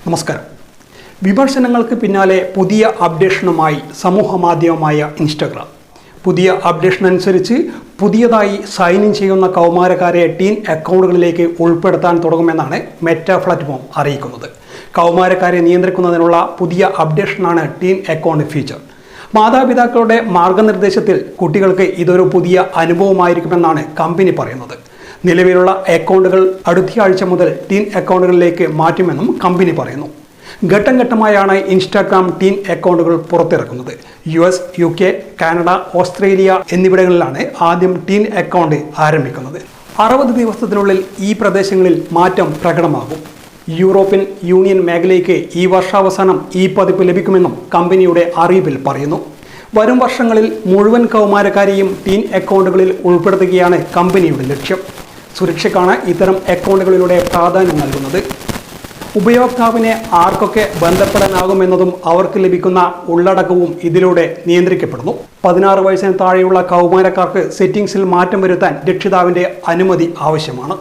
നമസ്കാരം. വിമർശനങ്ങൾക്ക് പിന്നാലെ പുതിയ അപ്ഡേഷനുമായി സമൂഹമാധ്യമമായ ഇൻസ്റ്റഗ്രാം. പുതിയ അപ്ഡേഷൻ അനുസരിച്ച് പുതിയതായി സൈൻ ഇൻ ചെയ്യുന്ന കൗമാരക്കാരെ ടീൻ അക്കൗണ്ടുകളിലേക്ക് ഉൾപ്പെടുത്താൻ തുടങ്ങുമെന്നാണ് മെറ്റ പ്ലാറ്റ്ഫോം അറിയിക്കുന്നത്. കൗമാരക്കാരെ നിയന്ത്രിക്കുന്നതിനുള്ള പുതിയ അപ്ഡേഷനാണ് ടീൻ അക്കൗണ്ട് ഫീച്ചർ. മാതാപിതാക്കളുടെ മാർഗനിർദ്ദേശത്തിൽ കുട്ടികൾക്ക് ഇതൊരു പുതിയ അനുഭവമായിരിക്കുമെന്നാണ് കമ്പനി പറയുന്നത്. നിലവിലുള്ള അക്കൗണ്ടുകൾ അടുത്തയാഴ്ച മുതൽ ടീൻ അക്കൗണ്ടുകളിലേക്ക് മാറ്റുമെന്നും കമ്പനി പറയുന്നു. ഘട്ടം ഘട്ടമായാണ് ഇൻസ്റ്റാഗ്രാം ടീൻ അക്കൗണ്ടുകൾ പുറത്തിറക്കുന്നത്. US, UK, കാനഡ, ഓസ്ട്രേലിയ എന്നിവിടങ്ങളിലാണ് ആദ്യം ടീൻ അക്കൗണ്ട് ആരംഭിക്കുന്നത്. 60 ദിവസത്തിനുള്ളിൽ ഈ പ്രദേശങ്ങളിൽ മാറ്റം പ്രകടമാകും. യൂറോപ്യൻ യൂണിയൻ മേഖലയ്ക്ക് ഈ വർഷാവസാനം ഈ പതിപ്പ് ലഭിക്കുമെന്നും കമ്പനിയുടെ അറിയിപ്പിൽ പറയുന്നു. വരും വർഷങ്ങളിൽ മുഴുവൻ കൗമാരക്കാരെയും ടീൻ അക്കൗണ്ടുകളിൽ ഉൾപ്പെടുത്തുകയാണ് കമ്പനിയുടെ ലക്ഷ്യം. സുരക്ഷയ്ക്കാണ് ഇത്തരം അക്കൗണ്ടുകളിലൂടെ പ്രാധാന്യം നൽകുന്നത്. ഉപയോക്താവിനെ ആർക്കൊക്കെ ബന്ധപ്പെടാനാകുമെന്നതും അവർക്ക് ലഭിക്കുന്ന ഉള്ളടക്കവും ഇതിലൂടെ നിയന്ത്രിക്കപ്പെടുന്നു. 16 വയസ്സിന് താഴെയുള്ള കൗമാരക്കാർക്ക് സെറ്റിംഗ്സിൽ മാറ്റം വരുത്താൻ രക്ഷിതാവിൻ്റെ അനുമതി ആവശ്യമാണ്.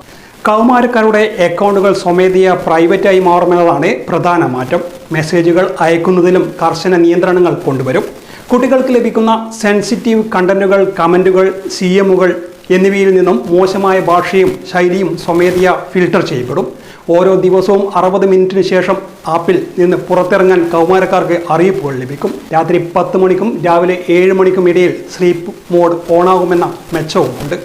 കൗമാരക്കാരുടെ അക്കൗണ്ടുകൾ സ്വമേധയാ പ്രൈവറ്റായി മാറുമെന്നതാണ് പ്രധാന മാറ്റം. മെസ്സേജുകൾ അയക്കുന്നതിലും കർശന നിയന്ത്രണങ്ങൾ കൊണ്ടുവരും. കുട്ടികൾക്ക് ലഭിക്കുന്ന സെൻസിറ്റീവ് കണ്ടന്റുകൾ, കമൻറ്റുകൾ, CMകൾ എന്നിവയിൽ നിന്നും മോശമായ ഭാഷയും ശൈലിയും സ്വമേധയാ ഫിൽട്ടർ ചെയ്യപ്പെടും. ഓരോ ദിവസവും 60 മിനിറ്റിന് ശേഷം ആപ്പിൽ നിന്ന് പുറത്തിറങ്ങാൻ കൗമാരക്കാർക്ക് അറിയിപ്പുകൾ ലഭിക്കും. രാത്രി 10 മണിക്കും രാവിലെ 7 മണിക്കും ഇടയിൽ സ്ലീപ്പ് മോഡ് ഓണാകുമെന്ന മെച്ചവുമുണ്ട്.